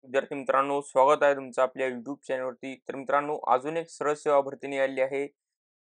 विद्यार्थी मित्रांनो, स्वागत आहे तुमचं आपल्या YouTube चॅनलवरती. तर मित्रांनो, अजून एक सरळ सेवा भरती निघाली आहे.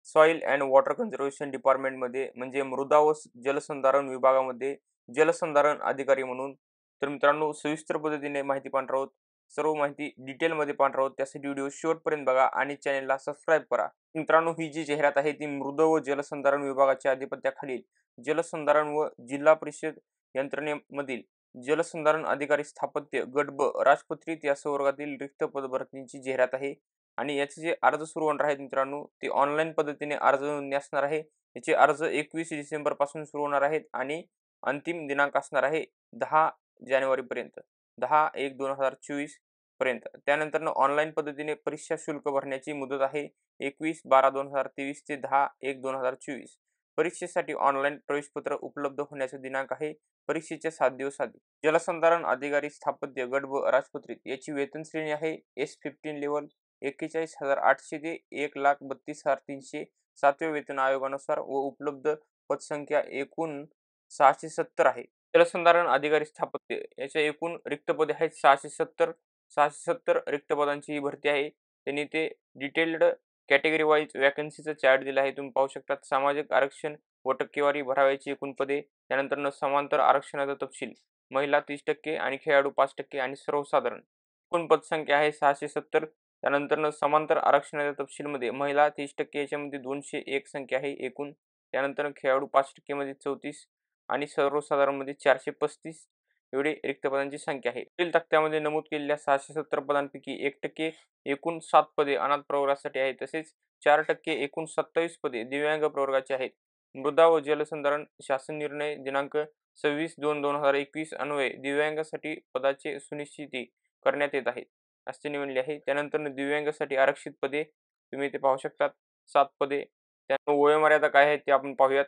सॉइल अँड वॉटर कन्झर्वेशन डिपार्टमेंटमध्ये म्हणजे मृदा व जलसंधारण विभागामध्ये जलसंधारण अधिकारी म्हणून. तर मित्रांनो, सविस्तर पद्धतीने माहिती पाहणार आहोत. सर्व माहिती डिटेलमध्ये पाहणार आहोत. त्यासाठी व्हिडिओ शेवटपर्यंत बघा आणि चॅनलला सबस्क्राईब करा. मित्रांनो, ही जी जाहिरात आहे ती मृदा व जलसंधारण विभागाच्या अधिपत्याखालील जलसंधारण व जिल्हा परिषद यंत्रणेमधील जलसंधारण अधिकारी स्थापत्य गट ब राजपत्रित या संवर्गातील रिक्त पद भरतीची जाहिरात आहे. आणि याचे जे अर्ज सुरू होणार आहेत मित्रांनो, ते ऑनलाईन पद्धतीने अर्ज नोंदणी असणार आहे. याचे अर्ज 21 डिसेंबर पासून सुरू होणार आहेत आणि अंतिम दिनांक असणार आहे 10 जानेवारीपर्यंत, 10/1/2024 पर्यंत. त्यानंतर ऑनलाईन पद्धतीने परीक्षा शुल्क भरण्याची मुदत आहे 21/12/2023 ते 10/1/2024. परीक्षेसाठी ऑनलाईन प्रवेशपत्र उपलब्ध होण्याचा दिनांक आहे परीक्षेच्या 7 दिवस आधी. जलसंधारण अधिकारी स्थापत्य गट व राजपत्रित याची वेतन श्रेणी आहे S15 लेवल 41,800 ते 1,32,300 7व्या वेतन आयोगानुसार व उपलब्ध पदसंख्या एकूण 670 आहे. जलसंधारण अधिकारी स्थापत्य याच्या एकूण रिक्त पदे आहेत 670 रिक्त पदांची ही भरती आहे. त्यांनी ते डिटेल्ड कॅटेगरी वाईज वॅकन्सीचा चार्ट दिला आहे. तुम्ही पाहू शकता. सामाजिक आरक्षण व टक्केवारी भरावयाची एकूण पदे, त्यानंतर समांतर आरक्षणाचा तपशील, महिला 30% आणि खेळाडू 5% आणि सर्वसाधारण. एकूण पदसंख्या आहे 670. त्यानंतर समांतर आरक्षणाच्या तपशीलमध्ये महिला 30% याच्यामध्ये 201 संख्या आहे एकूण. त्यानंतर खेळाडू 5% मध्ये 34 आणि सर्वसाधारणमध्ये 435 एवढी रिक्त पदांची संख्या आहे. पुढील तक्त्यामध्ये नमूद केलेल्या 670 पदांपैकी 1% एकूण 7 पदे अनाथ प्रवर्गासाठी आहेत. तसेच 4% एकूण 27 पदे दिव्यांग प्रवर्गाची आहेत. मृदा व जलसंधारण शासन निर्णय दिनांक 26/2/2021 अन्वये दिव्यांगासाठी पदाचे सुनिश्चिती करण्यात येत आहे असे म्हणले आहे. त्यानंतर दिव्यांगासाठी आरक्षित पदे तुम्ही इथे पाहू शकतात 7 पदे. त्यानंतर वयोमर्यादा काय आहे ते आपण पाहूयात.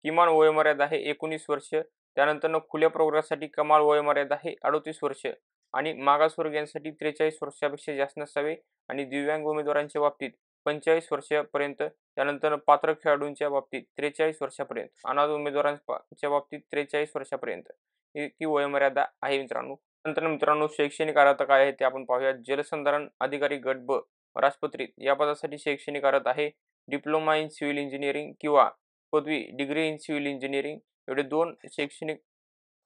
किमान वयोमर्यादा आहे 19 वर्ष. त्यानंतर खुल्या प्रवर्गासाठी कमाल वयोमर्यादा आहे 38 वर्ष आणि मागासवर्गीयांसाठी 43 वर्षापेक्षा जास्त नसावे आणि दिव्यांग उमेदवारांच्या बाबतीत 45 वर्षापर्यंत. त्यानंतर पात्र खेळाडूंच्या बाबतीत 43 वर्षापर्यंत, अनाथ उमेदवारांच्या बाबतीत 43 वर्षापर्यंत ही वयोमर्यादा आहे मित्रांनो. नंतर मित्रांनो, शैक्षणिक अर्हता काय आहे ते आपण पाहूया. जलसंधारण अधिकारी गट ब राजपत्रित या पदासाठी शैक्षणिक अर्हता आहे डिप्लोमा इन सिव्हिल इंजिनिअरिंग किंवा पदवी डिग्री इन सिव्हिल इंजिनिअरिंग एवढे 2 शैक्षणिक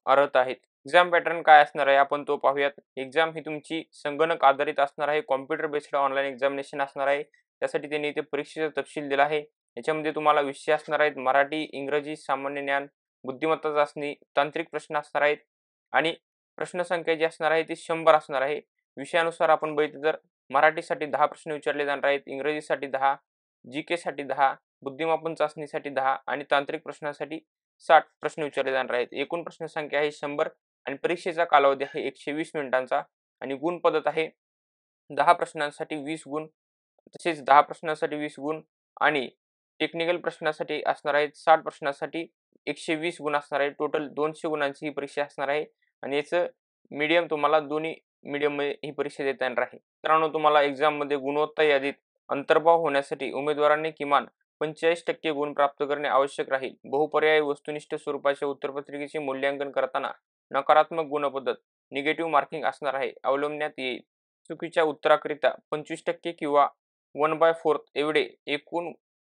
अर्हता आहेत. एक्झाम पॅटर्न काय असणार आहे आपण तो पाहूयात. एक्झाम ही तुमची संगणक आधारित असणार आहे. कॉम्प्युटर बेस्ड ऑनलाईन एक्झामिनेशन असणार आहे. त्यासाठी त्यांनी इथे परीक्षेचा तपशील दिला आहे. याच्यामध्ये तुम्हाला विषय असणार आहेत मराठी, इंग्रजी, सामान्य ज्ञान, बुद्धिमत्ता चाचणी, तांत्रिक प्रश्न असणार आहेत आणि प्रश्नसंख्या जी असणार आहे ती 100 असणार आहे. विषयानुसार आपण बघितलं तर मराठीसाठी 10 प्रश्न विचारले जाणार आहेत, इंग्रजीसाठी 10, जी साठी 10, बुद्धिमापन चाचणीसाठी 10 आणि तांत्रिक प्रश्नासाठी 60 प्रश्न विचारले जाणार आहेत. एकूण प्रश्नसंख्या आहे 100 आणि परीक्षेचा कालावधी आहे 120 मिनिटांचा आणि गुण पद्धत आहे 10 प्रश्नांसाठी 20 गुण, तसेच 10 प्रश्नांसाठी 20 गुण आणि टेक्निकल प्रश्नासाठी असणार आहेत 60 प्रश्नांसाठी 120 गुण असणार आहे. टोटल 200 गुणांची ही परीक्षा असणार आहे आणि याचं मीडियम तुम्हाला दोन्ही मीडियममध्ये ही परीक्षा देता येणार आहे. मित्रांनो, तुम्हाला एक्झाममध्ये गुणवत्ता यादीत अंतर्भाव होण्यासाठी उमेदवारांनी किमान 45% गुण प्राप्त करणे आवश्यक राहील. बहुपर्यायी वस्तुनिष्ठ स्वरूपाच्या उत्तरपत्रिकेचे मूल्यांकन करताना नकारात्मक गुणपद्धत निगेटिव्ह मार्किंग असणार आहे अवलंबण्यात येईल. चुकीच्या उत्तराकरिता 25% किंवा 1/4 एवढे एकूण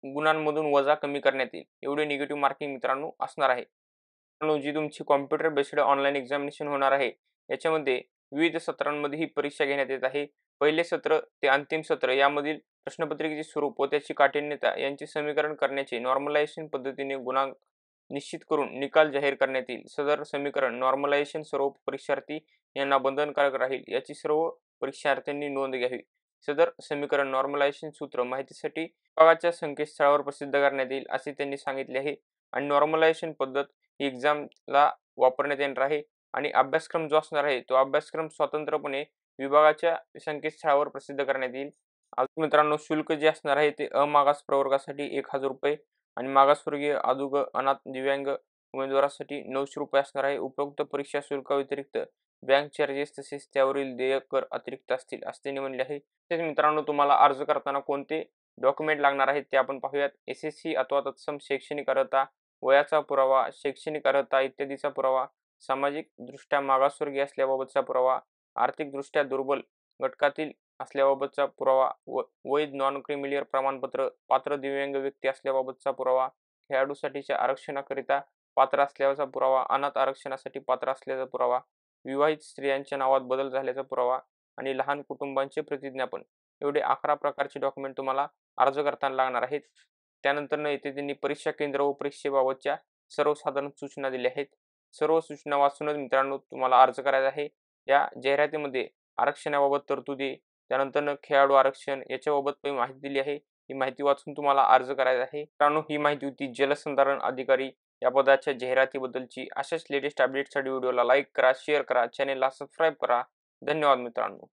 गुणांमधून वजा कमी करण्यात येईल. एवढे निगेटिव्ह मार्किंग मित्रांनो असणार आहे. मित्रांनो, जी तुमची कॉम्प्युटर बेस्ड ऑनलाईन एक्झामिनेशन होणार आहे याच्यामध्ये विविध सत्रांमध्ये ही परीक्षा घेण्यात येत आहे. पहिले सत्र ते अंतिम सत्र यामधील प्रश्नपत्रिकेचे स्वरूप व त्याची काठिण्यता यांचे समीकरण करण्याचे नॉर्मलायझेशन पद्धतीने गुणांक निश्चित करून निकाल जाहीर करण्यात येईल. सदर समीकरण नॉर्मलायझेशन सर्व परीक्षार्थी यांना बंधनकारक राहील याची सर्व परीक्षार्थ्यांनी नोंद घ्यावी. सदर समीकरण नॉर्मलायझेशन सूत्र माहितीसाठी विभागाच्या संकेतस्थळावर प्रसिद्ध करण्यात येईल असे त्यांनी सांगितले आहे. आणि नॉर्मलायझेशन पद्धत ही एक्झामला वापरण्यात येणार आहे आणि अभ्यासक्रम जो असणार आहे तो अभ्यासक्रम स्वतंत्रपणे विभागाच्या संकेतस्थळावर प्रसिद्ध करण्यात येईल. अजून मित्रांनो, शुल्क जे असणार आहे ते अमागास प्रवर्गासाठी 1000 रुपये आणि मागासवर्गीय, अदुग, अनाथ, दिव्यांग उमेदवारासाठी 900 रुपये असणार आहे. उपरोक्त परीक्षा शुल्काव्यतिरिक्त बँक चार्जेस तसेच त्यावरील देय कर अतिरिक्त असतील असे त्यांनी म्हणले आहे. तसेच मित्रांनो, तुम्हाला अर्ज करताना कोणते डॉक्युमेंट लागणार आहेत ते आपण पाहूयात. SSC अथवा तत्सम शैक्षणिक अर्हता, वयाचा पुरावा, शैक्षणिक अर्हता इत्यादीचा पुरावा, सामाजिक दृष्ट्या मागासवर्गीय असल्याबाबतचा पुरावा, आर्थिकदृष्ट्या दुर्बल घटकातील असल्याबाबतचा पुरावा वैध नॉन क्रिमिलियर प्रमाणपत्र, पात्र दिव्यांग व्यक्ती असल्याबाबतचा पुरावा, खेळाडूसाठीच्या आरक्षणाकरिता पात्र असल्याचा पुरावा, अनाथ आरक्षणासाठी पात्र असल्याचा पुरावा, विवाहित स्त्रियांच्या नावात बदल झाल्याचा पुरावा आणि लहान कुटुंबांचे प्रतिज्ञापन एवढे 11 प्रकारचे डॉक्युमेंट तुम्हाला अर्ज करताना लागणार आहेत. त्यानंतर येथे त्यांनी परीक्षा केंद्र व परीक्षेबाबतच्या सर्वसाधारण सूचना दिल्या आहेत. सर्व सूचना वाचूनच मित्रांनो तुम्हाला अर्ज करायचा आहे. या जाहिरातीमध्ये आरक्षणाबाबत तरतुदी, त्यानंतर खेळाडू आरक्षण याच्याबाबत काही माहिती दिली आहे. ही माहिती वाचून तुम्हाला अर्ज करायचा आहे. मित्रांनो, ही माहिती होती जलसंधारण अधिकारी या पदाच्या जाहिरातीबद्दलची. अशाच लेटेस्ट अपडेटसाठी व्हिडिओला लाईक करा, शेअर करा, चॅनेलला सबस्क्राईब करा. धन्यवाद मित्रांनो.